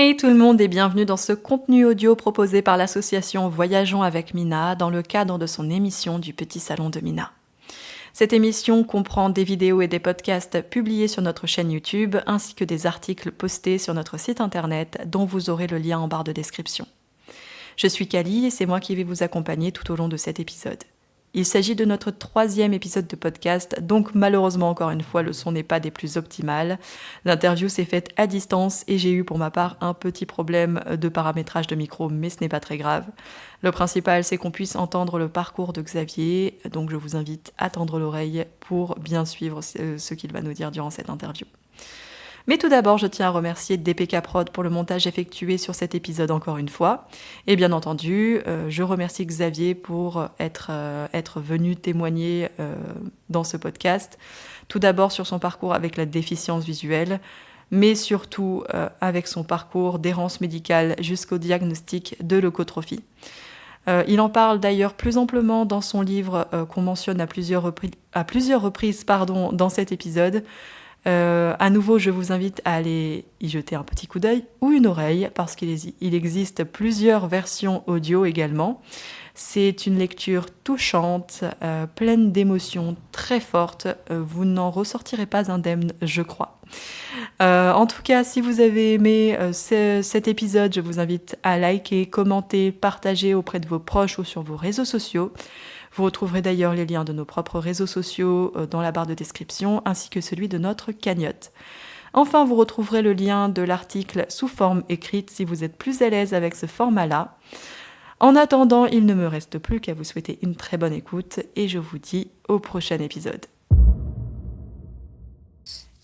Hey tout le monde et bienvenue dans ce contenu audio proposé par l'association Voyageons avec Mina dans le cadre de son émission du Petit Salon de Mina. Cette émission comprend des vidéos et des podcasts publiés sur notre chaîne YouTube ainsi que des articles postés sur notre site internet dont vous aurez le lien en barre de description. Je suis Kali et c'est moi qui vais vous accompagner tout au long de cet épisode. Il s'agit de notre 3e épisode de podcast, donc malheureusement encore une fois le son n'est pas des plus optimales. L'interview s'est faite à distance et j'ai eu pour ma part un petit problème de paramétrage de micro, mais ce n'est pas très grave. Le principal c'est qu'on puisse entendre le parcours de Xavier, donc je vous invite à tendre l'oreille pour bien suivre ce qu'il va nous dire durant cette interview. Mais tout d'abord, je tiens à remercier DPK Prod pour le montage effectué sur cet épisode encore une fois. Et bien entendu, je remercie Xavier pour être venu témoigner dans ce podcast. Tout d'abord sur son parcours avec la déficience visuelle, mais surtout avec son parcours d'errance médicale jusqu'au diagnostic de leucotrophie. Il en parle d'ailleurs plus amplement dans son livre qu'on mentionne à plusieurs reprises dans cet épisode. À nouveau, je vous invite à aller y jeter un petit coup d'œil ou une oreille parce qu'il existe plusieurs versions audio également. C'est une lecture touchante, pleine d'émotions très fortes. Vous n'en ressortirez pas indemne, je crois. En tout cas, si vous avez aimé cet épisode, je vous invite à liker, commenter, partager auprès de vos proches ou sur vos réseaux sociaux. Vous retrouverez d'ailleurs les liens de nos propres réseaux sociaux dans la barre de description, ainsi que celui de notre cagnotte. Enfin, vous retrouverez le lien de l'article sous forme écrite si vous êtes plus à l'aise avec ce format-là. En attendant, il ne me reste plus qu'à vous souhaiter une très bonne écoute et je vous dis au prochain épisode.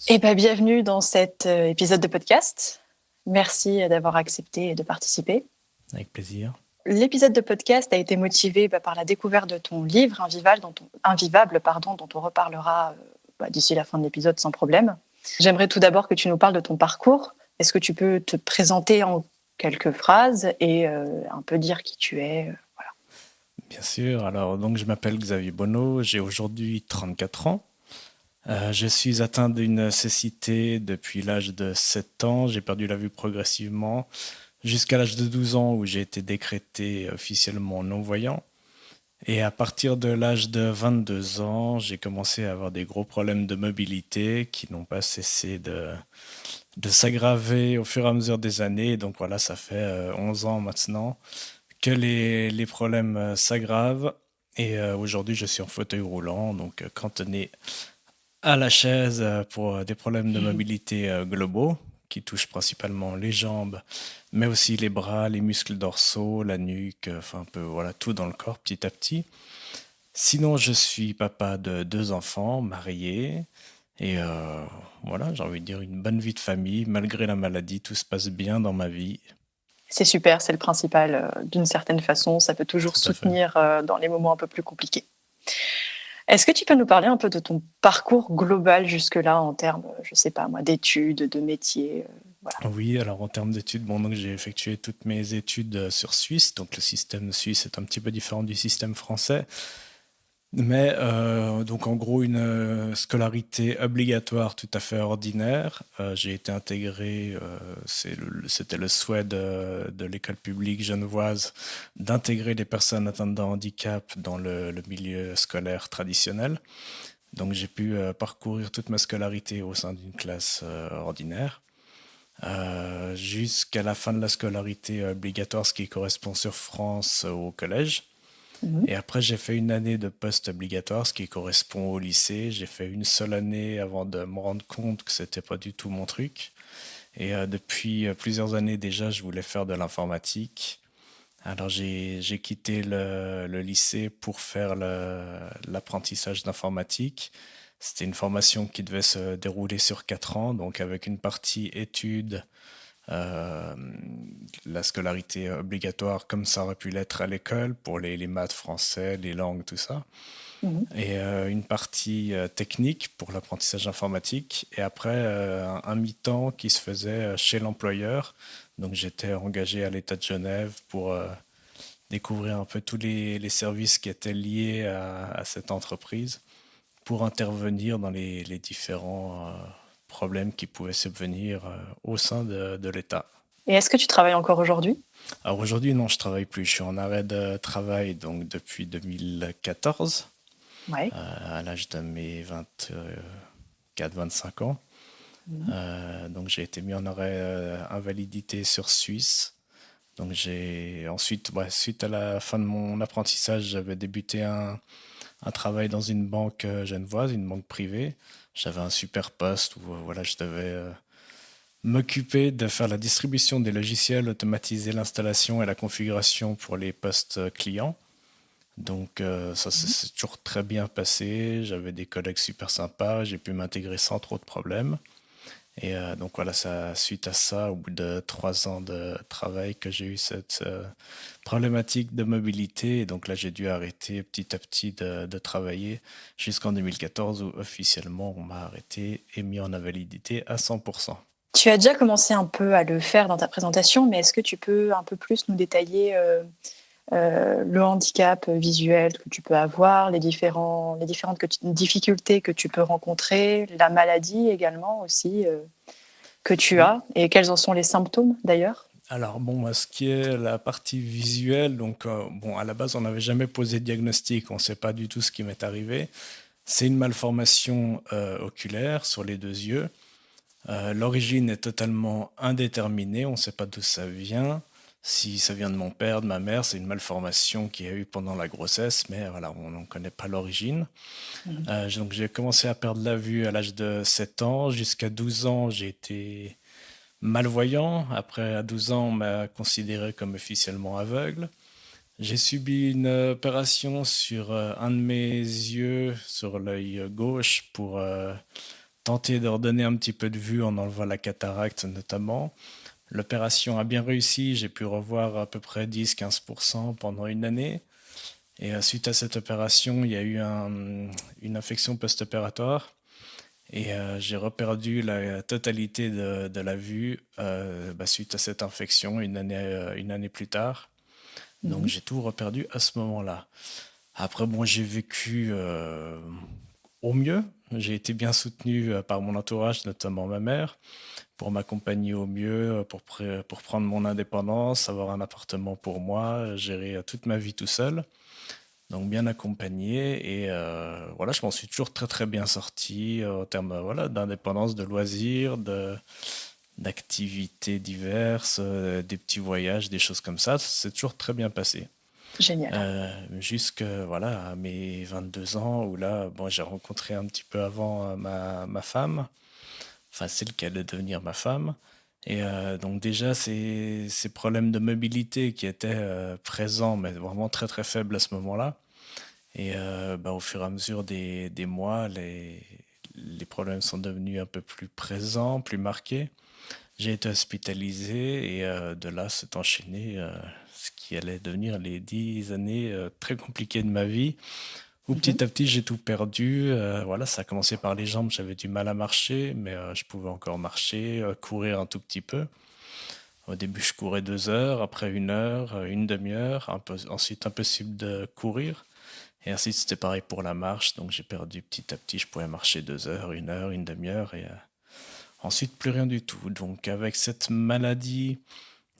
Et bienvenue dans cet épisode de podcast. Merci d'avoir accepté de participer. Avec plaisir. L'épisode de podcast a été motivé par la découverte de ton livre Invivable, dont on reparlera d'ici la fin de l'épisode sans problème. J'aimerais tout d'abord que tu nous parles de ton parcours. Est-ce que tu peux te présenter en quelques phrases et un peu dire qui tu es voilà. Bien sûr. Alors, donc, je m'appelle Xavier Bonneau, j'ai aujourd'hui 34 ans. Je suis atteint d'une cécité depuis l'âge de 7 ans. J'ai perdu la vue progressivement jusqu'à l'âge de 12 ans où j'ai été décrété officiellement non-voyant. Et à partir de l'âge de 22 ans, j'ai commencé à avoir des gros problèmes de mobilité qui n'ont pas cessé de s'aggraver au fur et à mesure des années. Donc voilà, ça fait 11 ans maintenant que les problèmes s'aggravent. Et aujourd'hui, je suis en fauteuil roulant, donc cantonné à la chaise pour des problèmes de mobilité globaux qui touchent principalement les jambes, mais aussi les bras, les muscles dorsaux, la nuque, enfin un peu voilà, tout dans le corps petit à petit. Sinon, je suis papa de 2 enfants, marié, et voilà, j'ai envie de dire une bonne vie de famille. Malgré la maladie, tout se passe bien dans ma vie. C'est super, c'est le principal. D'une certaine façon, ça peut toujours Tout à fait. soutenir dans les moments un peu plus compliqués. Est-ce que tu peux nous parler un peu de ton parcours global jusque-là en termes, je sais pas moi, d'études, de métiers voilà. Oui, alors en termes d'études, bon, donc j'ai effectué toutes mes études sur Suisse, donc le système suisse est un petit peu différent du système français. Mais donc en gros une scolarité obligatoire tout à fait ordinaire. J'ai été intégré, c'était le souhait de l'école publique genevoise d'intégrer les personnes atteintes de handicap dans le milieu scolaire traditionnel. Donc j'ai pu parcourir toute ma scolarité au sein d'une classe ordinaire. Jusqu'à la fin de la scolarité obligatoire, ce qui correspond sur France au collège. Mhm. Et après, j'ai fait une année de post-obligatoire, ce qui correspond au lycée. J'ai fait une seule année avant de me rendre compte que c'était pas du tout mon truc. Et depuis plusieurs années déjà, je voulais faire de l'informatique. Alors j'ai quitté le lycée pour faire l'apprentissage d'informatique. C'était une formation qui devait se dérouler sur 4 ans, donc avec une partie études, euh, la scolarité obligatoire comme ça aurait pu l'être à l'école pour les maths, français, les langues, tout ça. Mhm. Et une partie technique pour l'apprentissage informatique. Et après, un mi-temps qui se faisait chez l'employeur. Donc j'étais engagé à l'État de Genève pour découvrir un peu tous les services qui étaient liés à cette entreprise pour intervenir dans les différents problèmes qui pouvaient subvenir au sein de l'État. Et est-ce que tu travailles encore aujourd'hui? Alors aujourd'hui, non, je travaille plus. Je suis en arrêt de travail donc depuis 2014, Ouais. à l'âge de mes 24-25 ans. Mhm. Donc j'ai été mis en arrêt invalidité sur Suisse. Donc j'ai ensuite, ouais, suite à la fin de mon apprentissage, j'avais débuté un travail dans une banque genevoise, une banque privée. J'avais un super poste où voilà, je devais m'occuper de faire la distribution des logiciels, automatiser l'installation et la configuration pour les postes clients. Donc ça Mhm. s'est toujours très bien passé. J'avais des collègues super sympas. J'ai pu m'intégrer sans trop de problèmes. Et donc voilà, suite à ça, au bout de 3 ans de travail, que j'ai eu cette problématique de mobilité. Et donc là, j'ai dû arrêter petit à petit de travailler jusqu'en 2014 où officiellement on m'a arrêté et mis en invalidité à 100%. Tu as déjà commencé un peu à le faire dans ta présentation, mais est-ce que tu peux un peu plus nous détailler le handicap visuel que tu peux avoir, les différentes difficultés que tu peux rencontrer, la maladie également aussi que tu Oui. as, et quels en sont les symptômes d'ailleurs? Alors bon, moi, ce qui est la partie visuelle, donc bon, à la base, on n'avait jamais posé de diagnostic, on ne sait pas du tout ce qui m'est arrivé. C'est une malformation oculaire sur les deux yeux. L'origine est totalement indéterminée, on ne sait pas d'où ça vient. Si ça vient de mon père, de ma mère, c'est une malformation qu'il y a eu pendant la grossesse, mais voilà, on n'en connaît pas l'origine. Mhm. Donc j'ai commencé à perdre la vue à l'âge de 7 ans. Jusqu'à 12 ans, j'ai été malvoyant. Après, à 12 ans, on m'a considéré comme officiellement aveugle. J'ai subi une opération sur un de mes yeux, sur l'œil gauche, pour tenter de redonner un petit peu de vue en enlevant la cataracte notamment. L'opération a bien réussi, j'ai pu revoir à peu près 10-15% pendant une année. Et suite à cette opération, il y a eu une infection post-opératoire. Et j'ai reperdu la totalité de la vue suite à cette infection une année plus tard. Donc Mhm. j'ai tout reperdu à ce moment-là. Après, bon, j'ai vécu au mieux. J'ai été bien soutenu par mon entourage, notamment ma mère, pour m'accompagner au mieux, pour prendre mon indépendance, avoir un appartement pour moi, gérer toute ma vie tout seul. Donc bien accompagné et voilà, je m'en suis toujours très très bien sorti en termes voilà, d'indépendance, de loisirs, d'activités diverses, des petits voyages, des choses comme ça. C'est toujours très bien passé. Génial. Jusque voilà, à mes 22 ans où là, bon, j'ai rencontré un petit peu avant ma femme, enfin celle qui allait devenir ma femme. Et donc déjà, ces problèmes de mobilité qui étaient présents, mais vraiment très très faibles à ce moment-là. Et au fur et à mesure des mois, les problèmes sont devenus un peu plus présents, plus marqués. J'ai été hospitalisé et de là s'est enchaîné ce qui allait devenir les 10 années très compliquées de ma vie, où Mhm. petit à petit j'ai tout perdu. Voilà, ça a commencé par les jambes, j'avais du mal à marcher, mais je pouvais encore marcher, courir un tout petit peu. Au début, je courais 2 heures, après 1 heure, une demi-heure, ensuite impossible de courir. Et ainsi, c'était pareil pour la marche. Donc, j'ai perdu petit à petit. Je pouvais marcher 2 heures, 1 heure, une demi-heure. Et ensuite, plus rien du tout. Donc, avec cette maladie,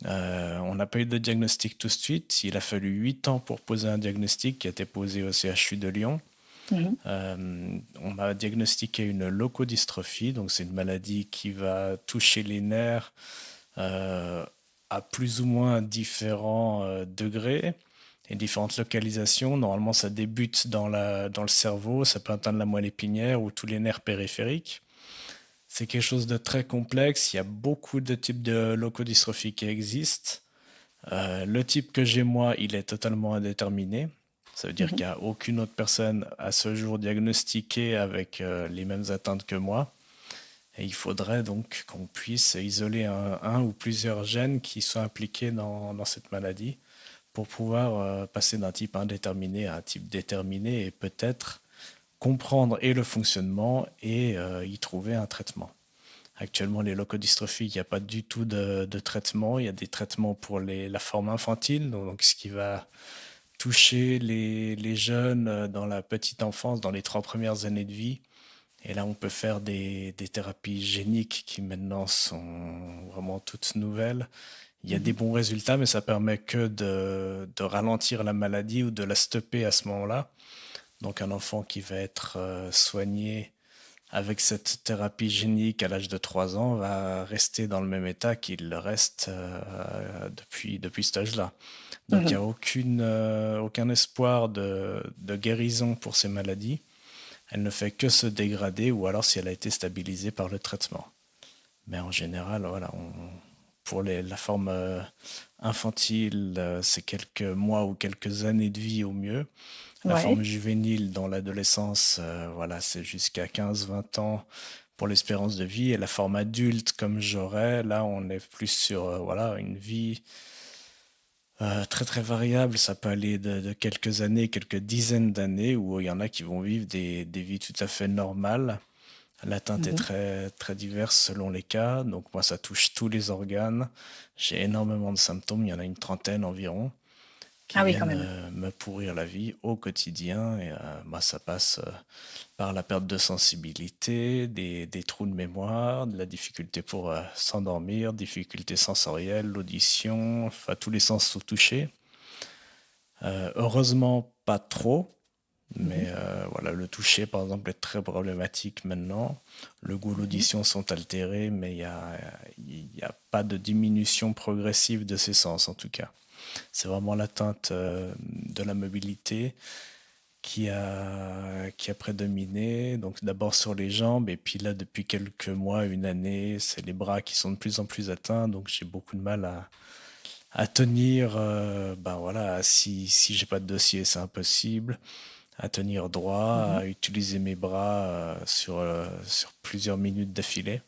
on n'a pas eu de diagnostic tout de suite. Il a fallu 8 ans pour poser un diagnostic qui a été posé au CHU de Lyon. Mhm. On m'a diagnostiqué une leucodystrophie. Donc, c'est une maladie qui va toucher les nerfs euh, à plus ou moins différents degrés et différentes localisations. Normalement, ça débute dans le cerveau, ça peut atteindre la moelle épinière ou tous les nerfs périphériques. C'est quelque chose de très complexe. Il y a beaucoup de types de leucodystrophie qui existent. Le type que j'ai moi, il est totalement indéterminé. Ça veut dire Mhm. qu'il n'y a aucune autre personne à ce jour diagnostiquée avec les mêmes atteintes que moi. Et il faudrait donc qu'on puisse isoler un ou plusieurs gènes qui sont impliqués dans cette maladie pour pouvoir passer d'un type indéterminé à un type déterminé et peut-être comprendre et le fonctionnement et y trouver un traitement. Actuellement, les leucodystrophies, il n'y a pas du tout de traitement. Il y a des traitements pour la forme infantile, donc ce qui va toucher les jeunes dans la petite enfance, dans les 3 premières années de vie, Et là, on peut faire des thérapies géniques qui maintenant sont vraiment toutes nouvelles. Il y a des Mhm. bons résultats, mais ça permet que de ralentir la maladie ou de la stopper à ce moment-là. Donc un enfant qui va être soigné avec cette thérapie génique à l'âge de 3 ans va rester dans le même état qu'il le reste depuis cet âge-là. Donc il n'y a Mhm. aucun espoir de guérison pour ces maladies. Elle ne fait que se dégrader ou alors si elle a été stabilisée par le traitement. Mais en général, voilà, pour la forme infantile, c'est quelques mois ou quelques années de vie au mieux. La forme Ouais. juvénile dans l'adolescence, voilà, c'est jusqu'à 15-20 ans pour l'espérance de vie. Et la forme adulte, comme j'aurais, là, on est plus sur voilà, une vie très très variable. Ça peut aller de quelques années, quelques dizaines d'années, où il y en a qui vont vivre des vies tout à fait normales. L'atteinte est Mhm. très, très diverse selon les cas. Donc moi, ça touche tous les organes. J'ai énormément de symptômes. Il y en a une trentaine environ qui Ah oui, quand viennent même. me pourrir la vie au quotidien. Et moi, ça passe par la perte de sensibilité, des trous de mémoire, de la difficulté pour s'endormir, difficultés sensorielles, l'audition, enfin tous les sens sont touchés. Heureusement, pas trop. Mhm. Mais voilà, le toucher, par exemple, est très problématique maintenant. Le goût, Mhm. l'audition sont altérés, mais il y a pas de diminution progressive de ces sens, en tout cas. C'est vraiment l'atteinte de la mobilité qui a prédominé. Donc d'abord sur les jambes, et puis là, depuis quelques mois, une année, c'est les bras qui sont de plus en plus atteints. Donc j'ai beaucoup de mal à tenir. Ben voilà, si j'ai pas de dossier, c'est impossible à tenir droit, Mhm. à utiliser mes bras sur plusieurs minutes d'affilée.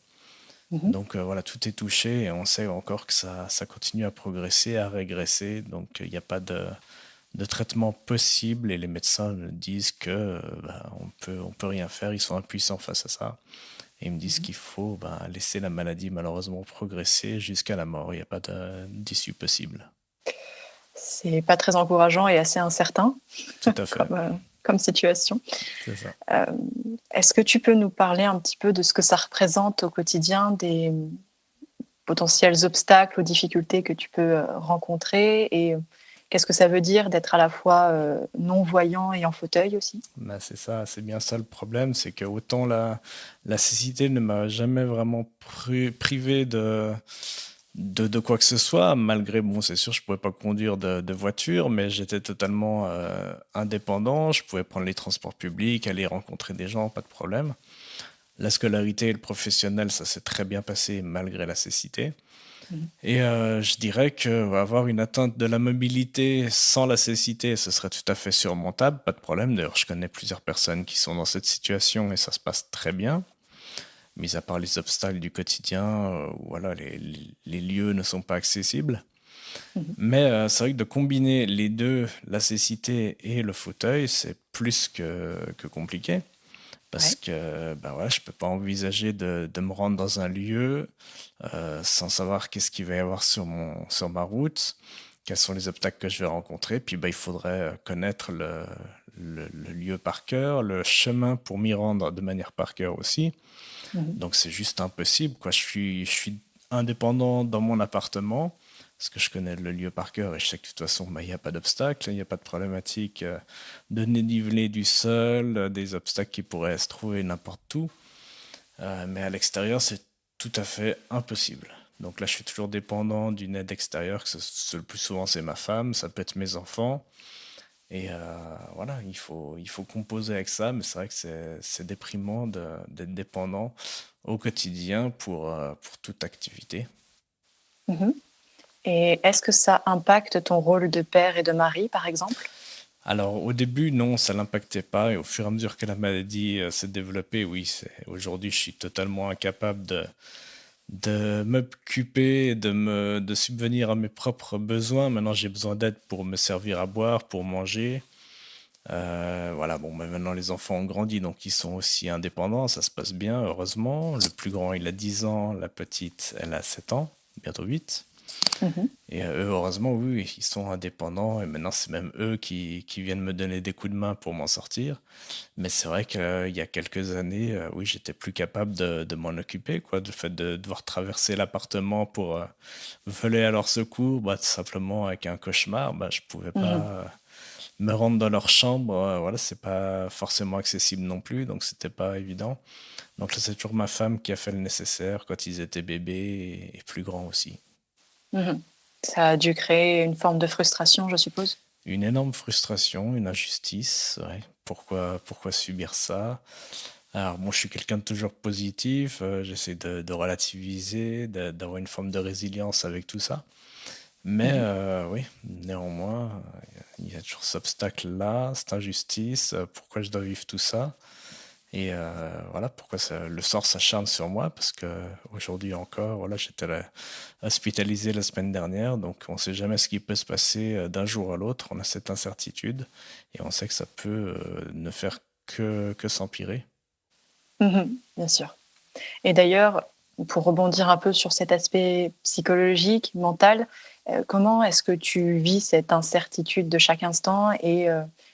Mhm. Donc voilà, tout est touché et on sait encore que ça continue à progresser, à régresser. Donc il n'y a pas de traitement possible et les médecins me disent que bah, on peut rien faire, ils sont impuissants face à ça. Et ils me disent Mhm. qu'il faut bah, laisser la maladie malheureusement progresser jusqu'à la mort. Il n'y a pas d'issue possible. C'est pas très encourageant et assez incertain Tout à fait, comme situation. c'est ça. Euh, Est-ce que tu peux nous parler un petit peu de ce que ça représente au quotidien, des potentiels obstacles ou difficultés que tu peux rencontrer et qu'est-ce que ça veut dire d'être à la fois non-voyant et en fauteuil aussi? Bah, c'est ça, c'est bien ça le problème, c'est que autant la cécité ne m'a jamais vraiment privé de quoi que ce soit, malgré, bon, c'est sûr, je pouvais pas conduire de voiture, mais j'étais totalement indépendant, je pouvais prendre les transports publics, aller rencontrer des gens, pas de problème. La scolarité et le professionnel, ça s'est très bien passé malgré la cécité. Mhm. Et je dirais que avoir une atteinte de la mobilité sans la cécité, ce serait tout à fait surmontable, pas de problème. D'ailleurs, je connais plusieurs personnes qui sont dans cette situation et ça se passe très bien, mis à part les obstacles du quotidien, où voilà, les lieux ne sont pas accessibles. Mhm. Mais c'est vrai que de combiner les deux, la cécité et le fauteuil, c'est plus que compliqué. Parce Ouais. que ben voilà, je ne peux pas envisager de me rendre dans un lieu sans savoir qu'est-ce qu'il va y avoir sur ma route, quels sont les obstacles que je vais rencontrer. Puis ben, il faudrait connaître le lieu par cœur, le chemin pour m'y rendre de manière par cœur aussi. Mhm. Donc c'est juste impossible, quoi. Je suis indépendant dans mon appartement parce que je connais le lieu par cœur et je sais que de toute façon, bah, il n'y a pas d'obstacle, il n'y a pas de problématique de dénivelé du sol, des obstacles qui pourraient se trouver n'importe où. Mais à l'extérieur, c'est tout à fait impossible. Donc là, je suis toujours dépendant d'une aide extérieure, le plus souvent c'est ma femme, ça peut être mes enfants. Et voilà, il faut composer avec ça, mais c'est vrai que c'est déprimant d'être dépendant au quotidien pour toute activité. Mhm. Et est-ce que ça impacte ton rôle de père et de mari, par exemple? Alors au début, non, ça l'impactait pas, et au fur et à mesure que la maladie s'est développée, oui, aujourd'hui, je suis totalement incapable de m'occuper, de subvenir à mes propres besoins. Maintenant, j'ai besoin d'aide pour me servir à boire, pour manger. Voilà, bon, mais maintenant les enfants ont grandi, donc ils sont aussi indépendants, ça se passe bien, heureusement. Le plus grand, il a 10 ans, la petite, elle a 7 ans, bientôt 8. Mhm. Et eux, heureusement, oui, ils sont indépendants et maintenant, c'est même eux qui viennent me donner des coups de main pour m'en sortir. Mais c'est vrai qu'il y a quelques années, oui, j'étais plus capable de m'en occuper, quoi. Du fait de devoir traverser l'appartement pour voler à leur secours, bah, tout simplement avec un cauchemar, bah, je pouvais pas Mhm. me rendre dans leur chambre. Voilà, c'est pas forcément accessible non plus, donc c'était pas évident. Donc là, c'est toujours ma femme qui a fait le nécessaire quand ils étaient bébés et plus grands aussi. Mhm. Ça a dû créer une forme de frustration, je suppose. Une énorme frustration, une injustice, ouais. Pourquoi subir ça? Alors, bon, je suis quelqu'un de toujours positif, j'essaie de relativiser, d'avoir une forme de résilience avec tout ça. Mais Mhm. oui, néanmoins, il y a toujours cet obstacle-là, cette injustice, pourquoi je dois vivre tout ça? Et voilà, pourquoi le sort s'acharne sur moi, parce que aujourd'hui encore, voilà, j'étais hospitalisé la semaine dernière, donc on ne sait jamais ce qui peut se passer d'un jour à l'autre, on a cette incertitude, et on sait que ça peut ne faire que s'empirer. Mhm. Bien sûr. Et d'ailleurs, pour rebondir un peu sur cet aspect psychologique, mental, comment est-ce que tu vis cette incertitude de chaque instant et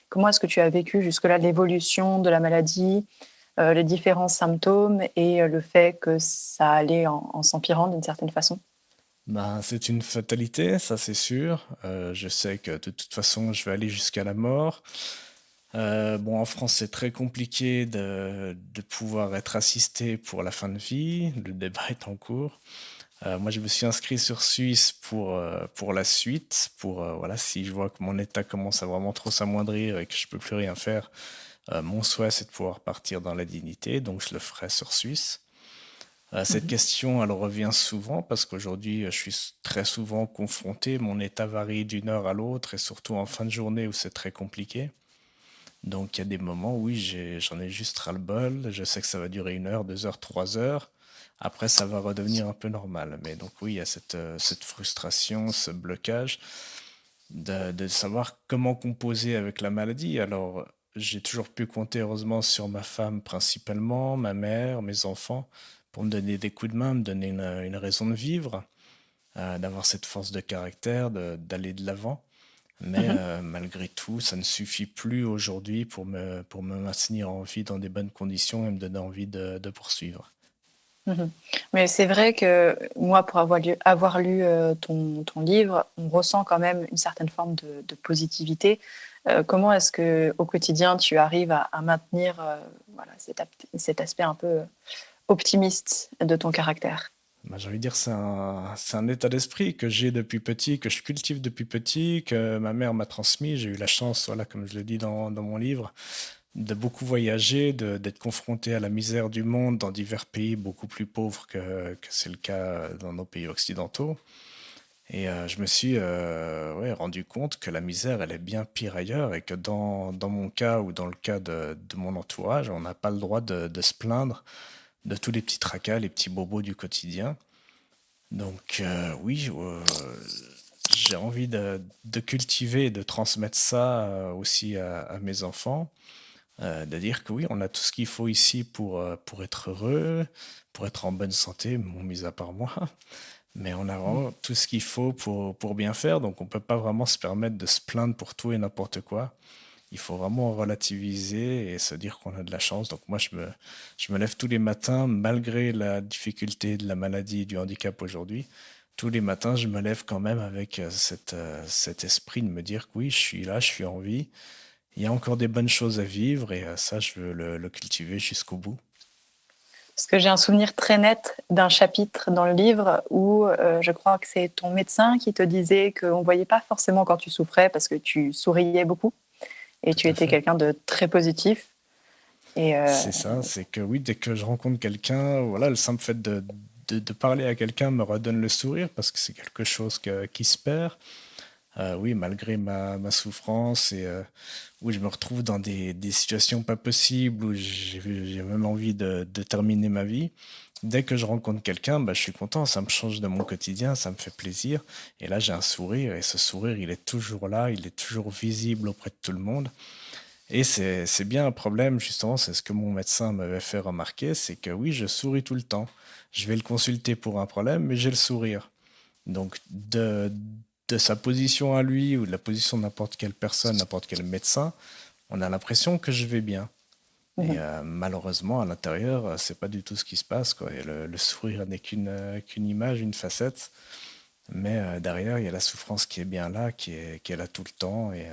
comment est-ce que tu as vécu jusque-là l'évolution de la maladie, les différents symptômes et le fait que ça allait en s'empirant d'une certaine façon? Ben, c'est une fatalité, ça c'est sûr. Je sais que de toute façon, je vais aller jusqu'à la mort. Bon, en France, c'est très compliqué de pouvoir être assisté pour la fin de vie. Le débat est en cours. Moi, je me suis inscrit sur Suisse pour la suite, pour voilà, si je vois que mon état commence à vraiment trop s'amoindrir et que je peux plus rien faire, mon souhait c'est de pouvoir partir dans la dignité, donc je le ferai sur Suisse. Cette Mhm. question, elle revient souvent parce qu'aujourd'hui, je suis très souvent confronté. Mon état varie d'une heure à l'autre et surtout en fin de journée où c'est très compliqué. Donc il y a des moments où oui, j'en ai juste ras-le-bol. Je sais que ça va durer une heure, 2 heures, 3 heures. Après, ça va redevenir un peu normal. Mais donc oui, il y a cette frustration, ce blocage de savoir comment composer avec la maladie. Alors, j'ai toujours pu compter heureusement sur ma femme principalement, ma mère, mes enfants, pour me donner des coups de main, me donner une raison de vivre, d'avoir cette force de caractère, d'aller de l'avant. Mais Mhm. malgré tout, ça ne suffit plus aujourd'hui pour me maintenir en vie dans des bonnes conditions et me donner envie de poursuivre. Mhm. Mais c'est vrai que moi, pour avoir lu ton livre, on ressent quand même une certaine forme de positivité. Comment est-ce que au quotidien tu arrives à maintenir voilà, cet aspect un peu optimiste de ton caractère? Bah, j'ai envie de dire, c'est un état d'esprit que j'ai depuis petit, que je cultive depuis petit, que ma mère m'a transmis. J'ai eu la chance, voilà, comme je le dis dans mon livre, de beaucoup voyager, d'être confronté à la misère du monde dans divers pays beaucoup plus pauvres que c'est le cas dans nos pays occidentaux. Et je me suis ouais, rendu compte que la misère, elle est bien pire ailleurs et que dans mon cas ou dans le cas de mon entourage, on n'a pas le droit de se plaindre de tous les petits tracas, les petits bobos du quotidien. Donc oui, j'ai envie de cultiver et de transmettre ça aussi à mes enfants, de dire que oui, on a tout ce qu'il faut ici pour être heureux, pour être en bonne santé, bon, mis à part moi, mais on a vraiment tout ce qu'il faut pour bien faire, donc on peut pas vraiment se permettre de se plaindre pour tout et n'importe quoi. Il faut vraiment relativiser et se dire qu'on a de la chance. Donc moi, je me lève tous les matins, malgré la difficulté de la maladie et du handicap aujourd'hui. Tous les matins, je me lève quand même avec cet esprit de me dire que oui, je suis là, je suis en vie. Il y a encore des bonnes choses à vivre et ça, je veux le cultiver jusqu'au bout. Parce que j'ai un souvenir très net d'un chapitre dans le livre où je crois que c'est ton médecin qui te disait qu'on ne voyait pas forcément quand tu souffrais parce que tu souriais beaucoup et Tout tu à étais fait. quelqu'un de très positif. Et C'est ça, c'est que oui, dès que je rencontre quelqu'un, voilà, le simple fait de parler à quelqu'un me redonne le sourire parce que c'est quelque chose qui se perd. Oui, malgré ma souffrance et où je me retrouve dans des situations pas possibles, où j'ai même envie de terminer ma vie. Dès que je rencontre quelqu'un, bah, je suis content, ça me change de mon quotidien, ça me fait plaisir. Et là, j'ai un sourire et ce sourire, il est toujours là, il est toujours visible auprès de tout le monde. Et c'est bien un problème, justement, c'est ce que mon médecin m'avait fait remarquer, c'est que oui, je souris tout le temps. Je vais le consulter pour un problème, mais j'ai le sourire. Donc, de sa position à lui ou de la position de n'importe quelle personne, n'importe quel médecin, on a l'impression que je vais bien. Et Mhm. malheureusement, à l'intérieur, c'est pas du tout ce qui se passe, quoi. Et le sourire n'est qu'une image, une facette. Mais derrière, il y a la souffrance qui est bien là, qui est là tout le temps et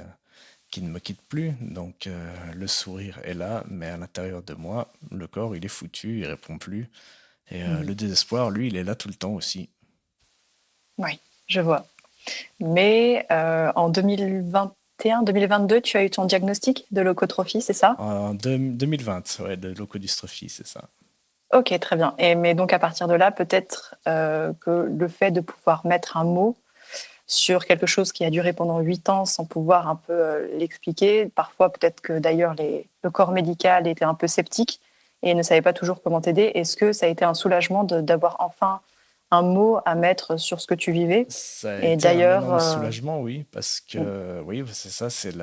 qui ne me quitte plus. Donc le sourire est là, mais à l'intérieur de moi, le corps, il est foutu, il répond plus. Et Mhm. le désespoir, lui, il est là tout le temps aussi. Oui, je vois. Mais en 2021-2022, tu as eu ton diagnostic de leucotrophie, c'est ça? En 2020, ouais, de leucodystrophie, c'est ça. Ok, très bien. Mais donc à partir de là, peut-être que le fait de pouvoir mettre un mot sur quelque chose qui a duré pendant 8 ans sans pouvoir un peu l'expliquer, parfois peut-être que d'ailleurs le corps médical était un peu sceptique et ne savait pas toujours comment t'aider. Est-ce que ça a été un soulagement d'avoir enfin un mot à mettre sur ce que tu vivais? Ça a Et été un d'ailleurs, énorme soulagement, oui, parce que, oui, c'est ça, c'est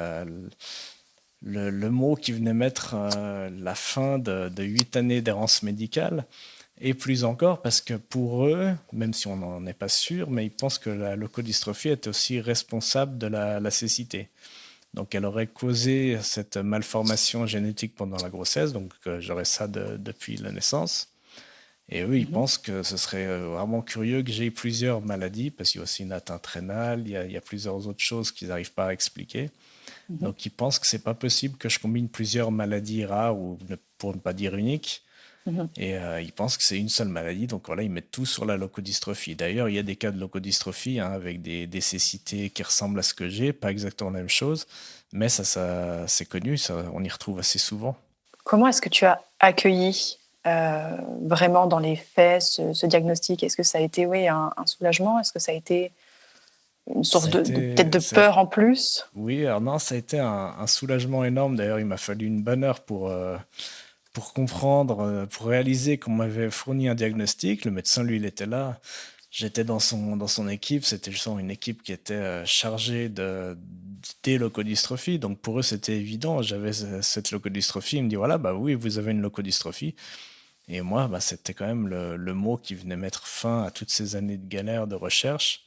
le mot qui venait mettre la fin de 8 années d'errance médicale. Et plus encore, parce que pour eux, même si on n'en est pas sûr, mais ils pensent que la leukodystrophie est aussi responsable de la cécité. Donc elle aurait causé cette malformation génétique pendant la grossesse, donc j'aurais ça depuis la naissance. Et eux, ils mhm, pensent que ce serait vraiment curieux que j'ai plusieurs maladies, parce qu'il y a aussi une atteinte rénale, il y a plusieurs autres choses qu'ils n'arrivent pas à expliquer. mhm, Donc ils pensent que c'est pas possible que je combine plusieurs maladies rares, ou pour ne pas dire uniques, mhm. et ils pensent que c'est une seule maladie, donc voilà, ils mettent tout sur la leukodystrophie. D'ailleurs, il y a des cas de leukodystrophie avec des cécités qui ressemblent à ce que j'ai, pas exactement la même chose, mais ça c'est connu, ça, on y retrouve assez souvent. Comment est-ce que tu as accueilli vraiment dans les faits ce diagnostic? Est-ce que ça a été, oui, un soulagement? Est-ce que ça a été une source Ça a peut-être été, de peur en plus? oui, alors non, ça a été un soulagement énorme. D'ailleurs, il m'a fallu une bonne heure pour comprendre, pour réaliser qu'on m'avait fourni un diagnostic. Le médecin, lui, il était là. J'étais dans son équipe. C'était justement une équipe qui était chargée des leukodystrophies. Donc pour eux, c'était évident. J'avais cette leukodystrophie. Il me dit, voilà, bah oui, vous avez une leukodystrophie. Et moi, bah, c'était quand même le mot qui venait mettre fin à toutes ces années de galère, de recherche.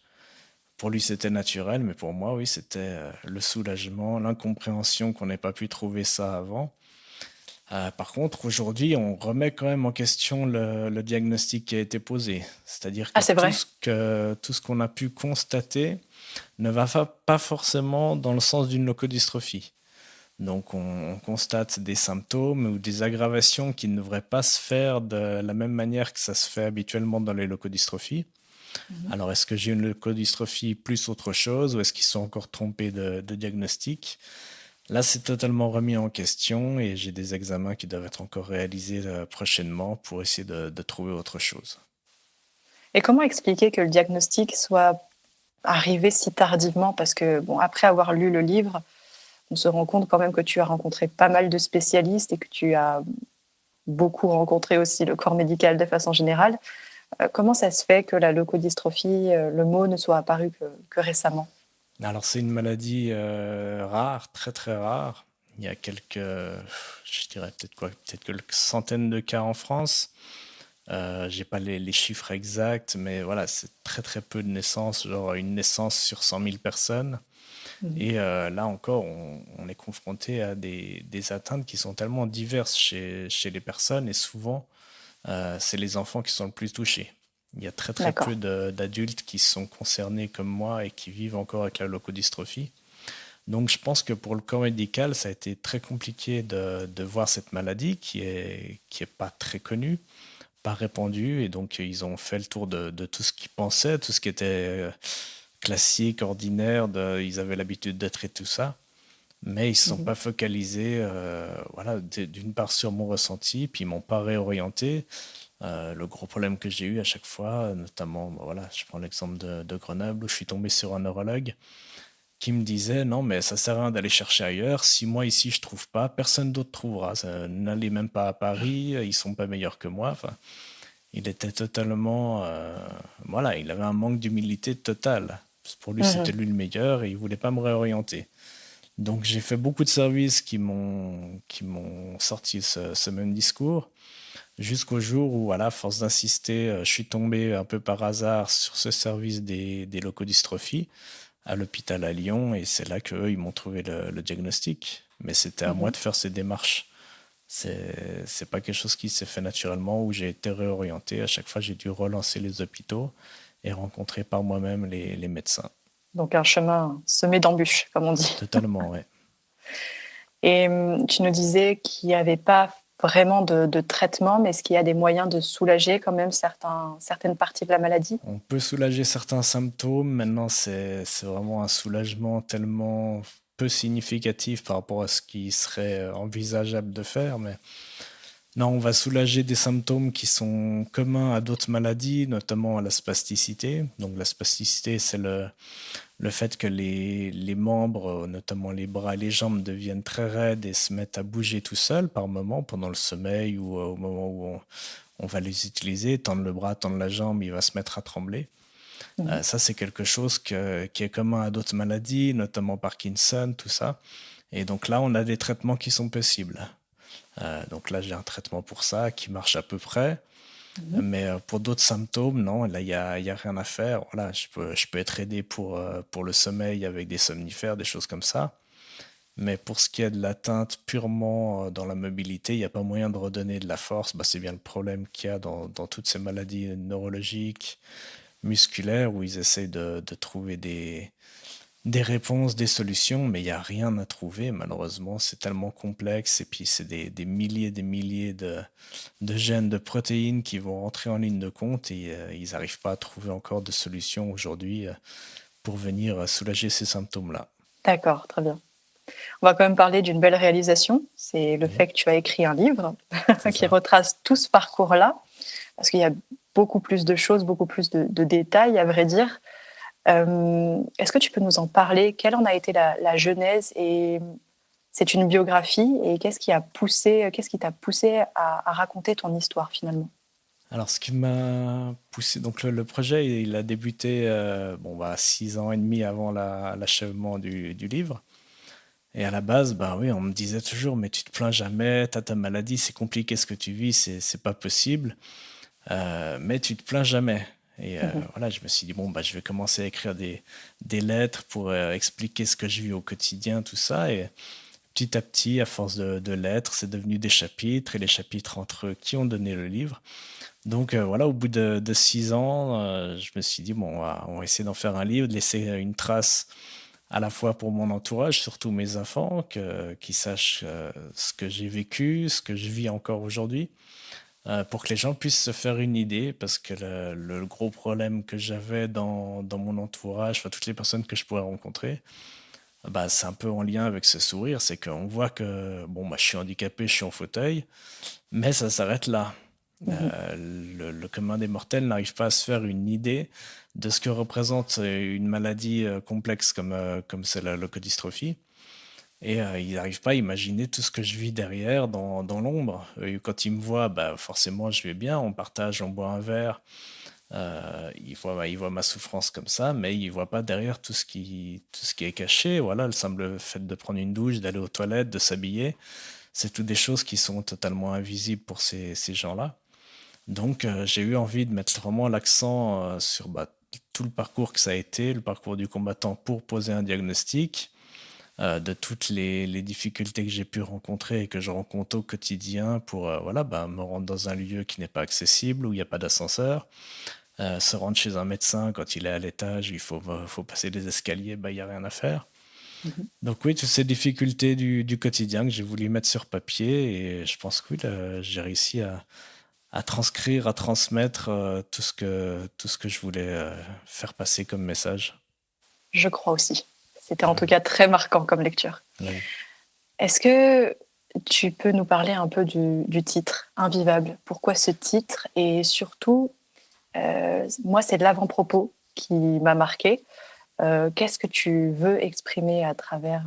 Pour lui, c'était naturel, mais pour moi, oui, c'était le soulagement, l'incompréhension qu'on n'ait pas pu trouver ça avant. Par contre, aujourd'hui, on remet quand même en question le diagnostic qui a été posé. C'est-à-dire Ah, que c'est tout vrai. ce que, tout ce qu'on a pu constater ne va pas forcément dans le sens d'une leukodystrophie. Donc, on constate des symptômes ou des aggravations qui ne devraient pas se faire de la même manière que ça se fait habituellement dans les leukodystrophies. Mhm. Alors, est-ce que j'ai une leukodystrophie plus autre chose ou est-ce qu'ils sont encore trompés de diagnostic? Là, c'est totalement remis en question et j'ai des examens qui doivent être encore réalisés prochainement pour essayer de trouver autre chose. Et comment expliquer que le diagnostic soit arrivé si tardivement? Parce que, bon, après avoir lu le livre, on se rend compte quand même que tu as rencontré pas mal de spécialistes et que tu as beaucoup rencontré aussi le corps médical de façon générale. Comment ça se fait que la leukodystrophie, le mot ne soit apparu que récemment? Alors, c'est une maladie rare, très très rare. Il y a je dirais peut-être quelques centaines de cas en France. J'ai pas les chiffres exacts, mais voilà, c'est très très peu de naissances, genre une naissance sur 100 000 personnes. Mhm. Et là encore, on est confronté à des atteintes qui sont tellement diverses chez les personnes et souvent, c'est les enfants qui sont le plus touchés. Il y a très très peu D'accord. d'adultes qui sont concernés comme moi et qui vivent encore avec la leukodystrophie. Donc je pense que pour le corps médical, ça a été très compliqué de voir cette maladie qui est pas très connue, pas répandue. Et donc ils ont fait le tour de tout ce qu'ils pensaient, tout ce qui était classique, ordinaire, ils avaient l'habitude de traiter tout ça. Mais ils ne se sont Mhm. pas focalisés, voilà, d'une part sur mon ressenti, puis ils m'ont pas réorienté. Le gros problème que j'ai eu à chaque fois, notamment, bah voilà, je prends l'exemple de Grenoble où je suis tombé sur un neurologue qui me disait non, mais ça sert à rien d'aller chercher ailleurs. Si moi ici je trouve pas, personne d'autre trouvera. N'allez même pas à Paris, ils sont pas meilleurs que moi. Enfin, il était totalement, voilà, il avait un manque d'humilité total. Pour lui, c'était Mhm. lui le meilleur et il voulait pas me réorienter. Donc j'ai fait beaucoup de services qui m'ont sorti ce même discours. jusqu'au jour où, voilà, à force d'insister, je suis tombé un peu par hasard sur ce service des leucodystrophie à l'hôpital à Lyon, et c'est là qu'eux, ils m'ont trouvé le diagnostic. Mais c'était à moi Mhm. de faire ces démarches. C'est pas quelque chose qui s'est fait naturellement, où j'ai été réorienté. À chaque fois, j'ai dû relancer les hôpitaux et rencontrer par moi-même les médecins. Donc un chemin semé d'embûches, comme on dit. Totalement, ouais. Et tu nous disais qu'il n'y avait pas vraiment de traitement, mais est-ce qu'il y a des moyens de soulager quand même certaines parties de la maladie? On peut soulager certains symptômes. Maintenant, c'est vraiment un soulagement tellement peu significatif par rapport à ce qui serait envisageable de faire. Mais non, on va soulager des symptômes qui sont communs à d'autres maladies, notamment à la spasticité. Donc la spasticité, c'est le fait que les membres, notamment les bras et les jambes, deviennent très raides et se mettent à bouger tout seuls par moment, pendant le sommeil ou au moment où on va les utiliser, tendre le bras, tendre la jambe, il va se mettre à trembler. Mhm. Ça, c'est quelque chose qui est commun à d'autres maladies, notamment Parkinson, tout ça. Et donc là, on a des traitements qui sont possibles. Donc là, j'ai un traitement pour ça qui marche à peu près. Mhm. Mais pour d'autres symptômes, non, là, il y a rien à faire. Voilà, je peux être aidé pour le sommeil avec des somnifères, des choses comme ça. Mais pour ce qui est de l'atteinte purement dans la mobilité, il n'y a pas moyen de redonner de la force. Bah, c'est bien le problème qu'il y a dans toutes ces maladies neurologiques, musculaires, où ils essayent de trouver des réponses, des solutions, mais il n'y a rien à trouver, malheureusement. C'est tellement complexe, et puis c'est des milliers de gènes, de protéines qui vont rentrer en ligne de compte, et ils n'arrivent pas à trouver encore de solution aujourd'hui pour venir soulager ces symptômes-là. D'accord, très bien. On va quand même parler d'une belle réalisation, c'est le Oui, fait que tu as écrit un livre c'est qui ça. retrace tout ce parcours-là, parce qu'il y a beaucoup plus de choses, beaucoup plus de détails, à vrai dire. Est-ce que tu peux nous en parler? Quelle en a été la genèse? Et c'est une biographie, et qu'est-ce qui t'a poussé à raconter ton histoire finalement? Alors, ce qui m'a poussé, donc le projet, il a débuté bon, bah, 6 ans et demi avant l'achèvement du livre. Et à la base, bah oui, on me disait toujours, mais tu te plains jamais, t'as ta maladie, c'est compliqué ce que tu vis, c'est pas possible, mais tu te plains jamais. Et Mhm. voilà, je me suis dit, bon, bah, je vais commencer à écrire des lettres pour expliquer ce que je vis au quotidien, tout ça. Et petit à petit, à force de lettres, c'est devenu des chapitres, et les chapitres entre eux qui ont donné le livre. Donc voilà, au bout de 6 ans, je me suis dit, bon, on va essayer d'en faire un livre, de laisser une trace à la fois pour mon entourage, surtout mes enfants, qu'ils sachent ce que j'ai vécu, ce que je vis encore aujourd'hui, pour que les gens puissent se faire une idée, parce que le gros problème que j'avais dans mon entourage, enfin toutes les personnes que je pourrais rencontrer, bah, c'est un peu en lien avec ce sourire, c'est qu'on voit que bon, bah, je suis handicapé, je suis en fauteuil, mais ça s'arrête là. Mhm. Le commun des mortels n'arrive pas à se faire une idée de ce que représente une maladie complexe comme c'est la leucodystrophie. Et ils n'arrivent pas à imaginer tout ce que je vis derrière dans l'ombre. Quand ils me voient, bah, forcément, je vais bien, on partage, on boit un verre. Ils voient ma souffrance comme ça, mais ils ne voient pas derrière tout ce qui est caché. Voilà, le simple fait de prendre une douche, d'aller aux toilettes, de s'habiller, c'est toutes des choses qui sont totalement invisibles pour ces gens-là. Donc, j'ai eu envie de mettre vraiment l'accent sur bah, tout le parcours que ça a été, le parcours du combattant pour poser un diagnostic, de toutes les difficultés que j'ai pu rencontrer et que je rencontre au quotidien pour voilà, bah, me rendre dans un lieu qui n'est pas accessible, où il n'y a pas d'ascenseur, se rendre chez un médecin quand il est à l'étage, faut passer des escaliers, bah, il n'y a rien à faire. Mhm. Donc oui, toutes ces difficultés du quotidien que j'ai voulu mettre sur papier, et je pense que oui, là, j'ai réussi à transcrire, à transmettre tout ce que je voulais faire passer comme message. Je crois aussi. C'était en tout cas très marquant comme lecture. Oui. Est-ce que tu peux nous parler un peu du titre, Invivable? Pourquoi ce titre? Et surtout, moi, c'est l'avant-propos qui m'a marqué. Qu'est-ce que tu veux exprimer à travers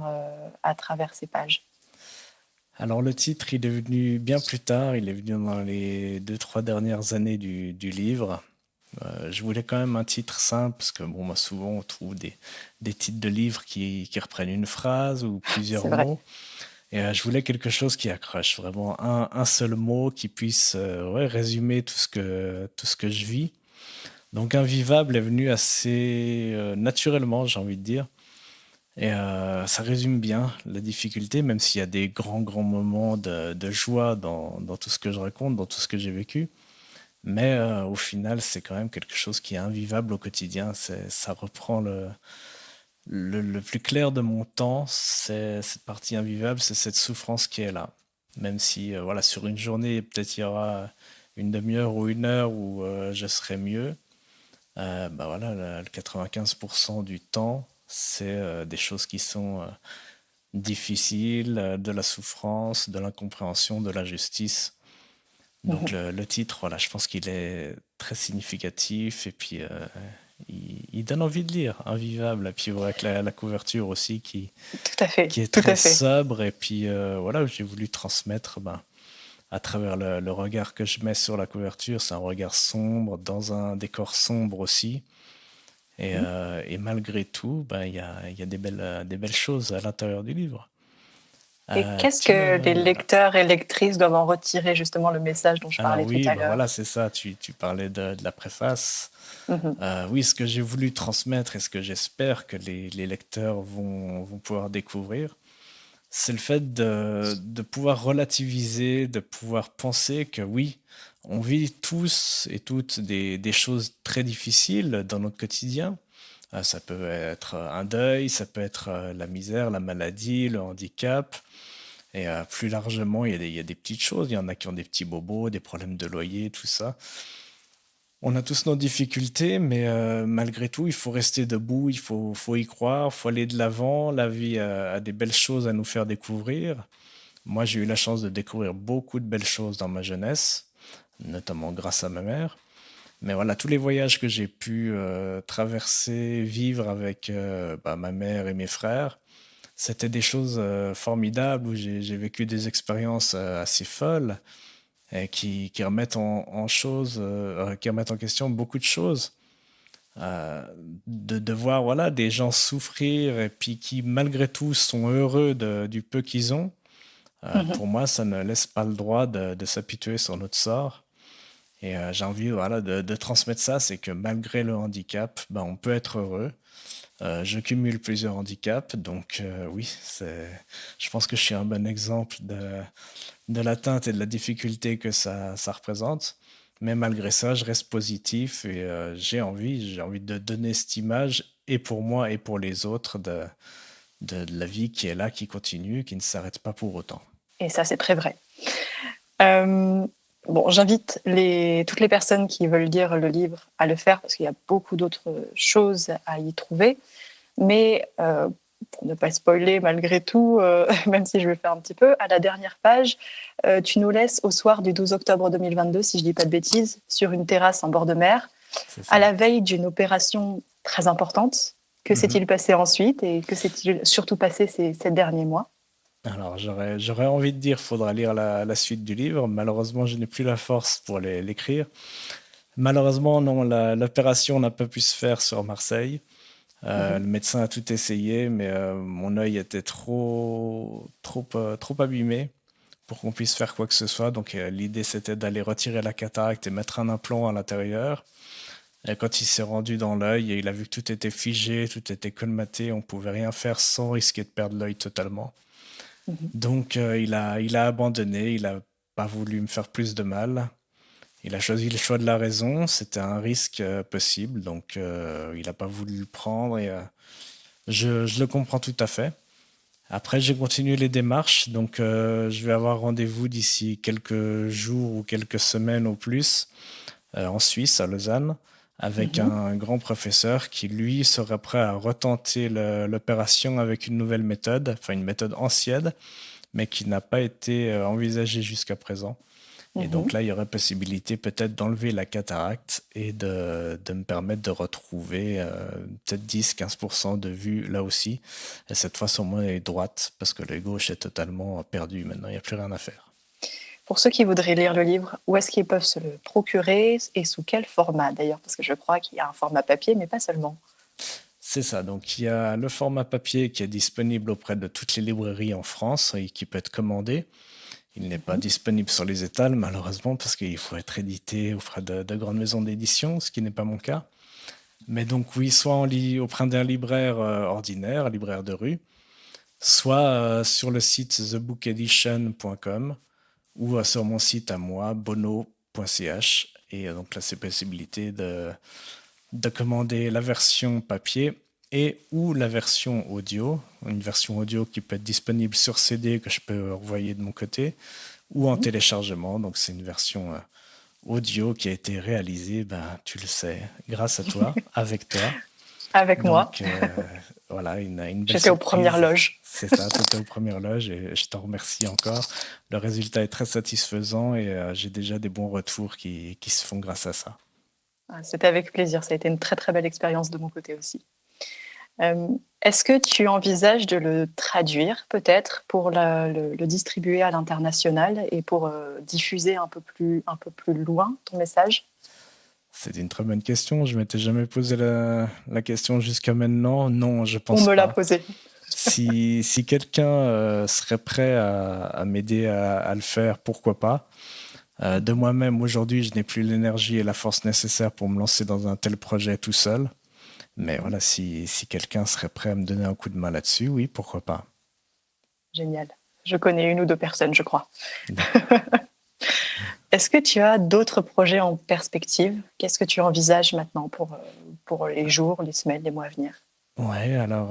ces pages? Alors le titre, il est venu bien plus tard, il est venu dans les 2, 3 dernières années du livre. Je voulais quand même un titre simple, parce que bon, moi, souvent on trouve des titres de livres qui reprennent une phrase ou C'est plusieurs vrai. mots. Et je voulais quelque chose qui accroche, vraiment un seul mot qui puisse résumer tout ce que je vis. Donc Invivable est venu assez naturellement, j'ai envie de dire. Et ça résume bien la difficulté, même s'il y a des grands moments de joie dans tout ce que je raconte, dans tout ce que j'ai vécu. Mais au final, c'est quand même quelque chose qui est invivable au quotidien. Ça reprend le plus clair de mon temps, c'est cette partie invivable, c'est cette souffrance qui est là. Même si, voilà, sur une journée, peut-être il y aura une demi-heure ou une heure où je serai mieux. Bah voilà, le 95% du temps, c'est des choses qui sont difficiles, de la souffrance, de l'incompréhension, de l'injustice. Donc le titre, voilà, je pense qu'il est très significatif et puis il donne envie de lire, Invivable. Et puis ouais, avec la couverture aussi Tout à fait, qui est tout très à fait. sobre. Et puis voilà, j'ai voulu transmettre à travers le regard que je mets sur la couverture. C'est un regard sombre, dans un décor sombre aussi. Et malgré tout, il y a des belles choses à l'intérieur du livre. Et qu'est-ce Tu que les me... Voilà. lecteurs et lectrices doivent en retirer, justement, le message dont je Alors parlais tout oui, à bah l'heure? voilà, c'est ça, tu parlais de la préface. Mhm. Oui, ce que j'ai voulu transmettre et ce que j'espère que les lecteurs vont pouvoir découvrir, c'est le fait de pouvoir relativiser, de pouvoir penser que oui, on vit tous et toutes des choses très difficiles dans notre quotidien. Ça peut être un deuil, ça peut être la misère, la maladie, le handicap. Et plus largement, il y a des petites choses. Il y en a qui ont des petits bobos, des problèmes de loyer, tout ça. On a tous nos difficultés, mais malgré tout, il faut rester debout, faut y croire, faut aller de l'avant. La vie a des belles choses à nous faire découvrir. Moi, j'ai eu la chance de découvrir beaucoup de belles choses dans ma jeunesse, notamment grâce à ma mère. Mais voilà, tous les voyages que j'ai pu traverser, vivre avec ma mère et mes frères, c'était des choses formidables où j'ai vécu des expériences assez folles et qui remettent qui remettent en question beaucoup de choses. Euh, de voir voilà, des gens souffrir et puis qui malgré tout sont heureux du peu qu'ils ont, Mhm. pour moi, ça ne laisse pas le droit de s'apitoyer sur notre sort. Et j'ai envie voilà, de transmettre ça, c'est que malgré le handicap, on peut être heureux. Je cumule plusieurs handicaps, donc oui, je pense que je suis un bon exemple de l'atteinte et de la difficulté que ça représente. Mais malgré ça, je reste positif et j'ai envie de donner cette image, et pour moi et pour les autres, de la vie qui est là, qui continue, qui ne s'arrête pas pour autant. Et ça, c'est très vrai. Euh, bon, j'invite toutes les personnes qui veulent lire le livre à le faire parce qu'il y a beaucoup d'autres choses à y trouver. Mais pour ne pas spoiler malgré tout, même si je vais faire un petit peu, à la dernière page, tu nous laisses au soir du 12 octobre 2022, si je ne dis pas de bêtises, sur une terrasse en bord de mer, C'est à ça. la veille d'une opération très importante. Que Mhm. s'est-il passé ensuite et que s'est-il surtout passé ces derniers mois? Alors, j'aurais envie de dire, faudra lire la suite du livre. Malheureusement, je n'ai plus la force pour l'écrire. Malheureusement, non, l'opération n'a pas pu se faire sur Marseille. Mhm. Le médecin a tout essayé, mais mon œil était trop abîmé pour qu'on puisse faire quoi que ce soit. Donc, l'idée, c'était d'aller retirer la cataracte et mettre un implant à l'intérieur. Et quand il s'est rendu dans l'œil, il a vu que tout était figé, tout était colmaté, on pouvait rien faire sans risquer de perdre l'œil totalement. Mhm. Donc, il a abandonné, il a pas voulu me faire plus de mal. Il a choisi le choix de la raison, c'était un risque possible, donc il n'a pas voulu le prendre et je le comprends tout à fait. Après, j'ai continué les démarches, donc je vais avoir rendez-vous d'ici quelques jours ou quelques semaines au plus en Suisse, à Lausanne, avec Mhm. un grand professeur qui, lui, serait prêt à retenter l'opération avec une nouvelle méthode, enfin une méthode ancienne, mais qui n'a pas été envisagée jusqu'à présent. Et Mhm. donc là, il y aurait possibilité peut-être d'enlever la cataracte et de me permettre de retrouver peut-être 10-15% de vue là aussi. Et cette fois, sur moi, est droite, parce que l'œil gauche est totalement perdu maintenant, il n'y a plus rien à faire. Pour ceux qui voudraient lire le livre, où est-ce qu'ils peuvent se le procurer et sous quel format d'ailleurs? Parce que je crois qu'il y a un format papier, mais pas seulement. C'est ça, donc il y a le format papier qui est disponible auprès de toutes les librairies en France et qui peut être commandé. Il n'est pas disponible sur les étals, malheureusement, parce qu'il faut être édité auprès de grandes maisons d'édition, ce qui n'est pas mon cas. Mais donc oui, soit auprès d'un libraire ordinaire, libraire de rue, soit sur le site thebookedition.com ou sur mon site à moi, bono.ch. Et donc là, c'est possibilité de commander la version papier et ou la version audio, une version audio qui peut être disponible sur CD que je peux envoyer de mon côté, ou en téléchargement. Donc c'est une version audio qui a été réalisée, tu le sais, grâce à toi, avec toi. Avec moi. Voilà, une belle J'étais aux premières loges. C'est ça, tu étais aux premières loges et je t'en remercie encore. Le résultat est très satisfaisant et j'ai déjà des bons retours qui se font grâce à ça. C'était avec plaisir, ça a été une très très belle expérience de mon côté aussi. Est-ce que tu envisages de le traduire peut-être pour le distribuer à l'international et pour diffuser un peu plus loin ton message? C'est une très bonne question. Je ne m'étais jamais posé la question jusqu'à maintenant. Non, je pense pas. On me l'a posé. Si quelqu'un serait prêt à m'aider à le faire, pourquoi pas. De moi-même, aujourd'hui, je n'ai plus l'énergie et la force nécessaire pour me lancer dans un tel projet tout seul. Mais voilà, si quelqu'un serait prêt à me donner un coup de main là-dessus, oui, pourquoi pas. Génial. Je connais une ou deux personnes, je crois. Est-ce que tu as d'autres projets en perspective? Qu'est-ce que tu envisages maintenant pour les jours, les semaines, les mois à venir? Ouais, alors,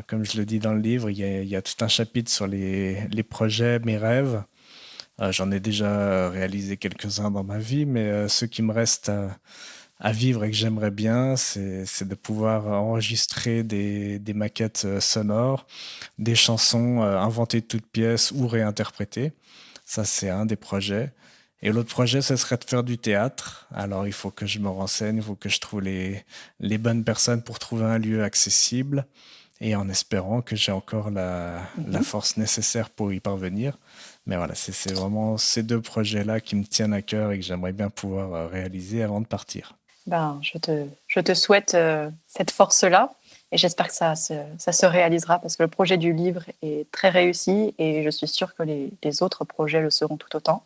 comme je le dis dans le livre, il y a tout un chapitre sur les projets, mes rêves. J'en ai déjà réalisé quelques-uns dans ma vie, mais ce qui me reste à vivre et que j'aimerais bien, c'est de pouvoir enregistrer des maquettes sonores, des chansons inventées de toutes pièces ou réinterprétées. Ça, c'est un des projets. Et l'autre projet, ce serait de faire du théâtre. Alors, il faut que je me renseigne, il faut que je trouve les bonnes personnes pour trouver un lieu accessible et en espérant que j'ai encore la force nécessaire pour y parvenir. Mais voilà, c'est vraiment ces deux projets-là qui me tiennent à cœur et que j'aimerais bien pouvoir réaliser avant de partir. Je te souhaite cette force-là et j'espère que ça se réalisera parce que le projet du livre est très réussi et je suis sûre que les autres projets le seront tout autant.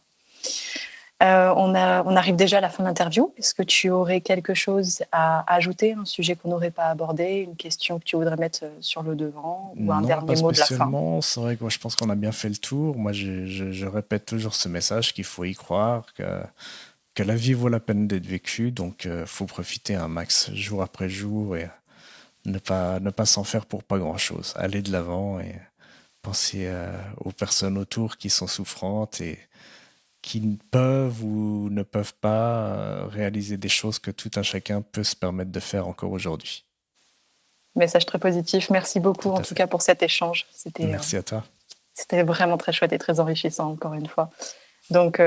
On arrive déjà à la fin de l'interview. Est-ce que tu aurais quelque chose à ajouter, un sujet qu'on n'aurait pas abordé, une question que tu voudrais mettre sur le devant ou un dernier mot de la fin? Non, c'est vrai que moi, je pense qu'on a bien fait le tour. Moi, je répète toujours ce message qu'il faut y croire, que la vie vaut la peine d'être vécue, donc faut profiter un max jour après jour et ne pas s'en faire pour pas grand-chose. Aller de l'avant et penser aux personnes autour qui sont souffrantes et qui peuvent ou ne peuvent pas réaliser des choses que tout un chacun peut se permettre de faire encore aujourd'hui. Message très positif. Merci beaucoup en tout cas pour cet échange. Merci à toi. C'était vraiment très chouette et très enrichissant encore une fois. Donc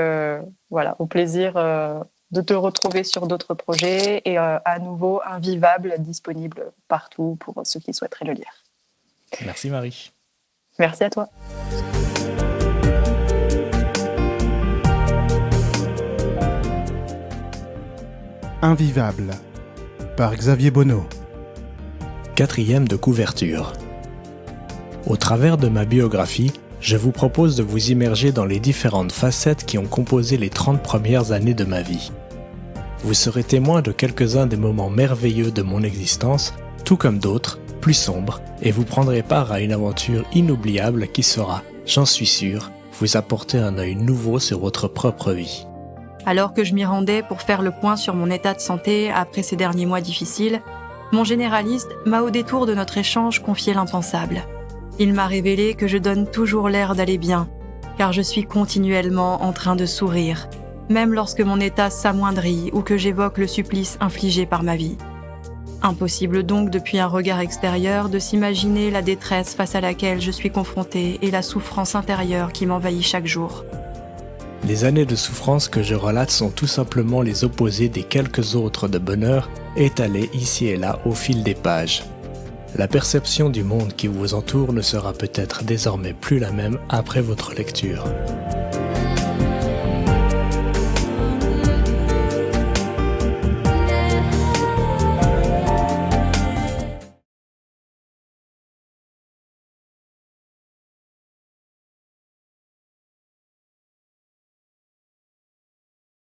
voilà, au plaisir de te retrouver sur d'autres projets et à nouveau Invivable, disponible partout pour ceux qui souhaiteraient le lire. Merci Marie. Merci à toi. Invivable par Xavier Bonneau. 4e de couverture. Au travers de ma biographie, je vous propose de vous immerger dans les différentes facettes qui ont composé les 30 premières années de ma vie. Vous serez témoin de quelques-uns des moments merveilleux de mon existence, tout comme d'autres, plus sombres, et vous prendrez part à une aventure inoubliable qui saura, j'en suis sûr, vous apporter un œil nouveau sur votre propre vie. Alors que je m'y rendais pour faire le point sur mon état de santé après ces derniers mois difficiles, mon généraliste m'a au détour de notre échange confié l'impensable. Il m'a révélé que je donne toujours l'air d'aller bien, car je suis continuellement en train de sourire, même lorsque mon état s'amoindrit ou que j'évoque le supplice infligé par ma vie. Impossible donc depuis un regard extérieur de s'imaginer la détresse face à laquelle je suis confrontée et la souffrance intérieure qui m'envahit chaque jour. Les années de souffrance que je relate sont tout simplement les opposés des quelques autres de bonheur étalés ici et là au fil des pages. La perception du monde qui vous entoure ne sera peut-être désormais plus la même après votre lecture.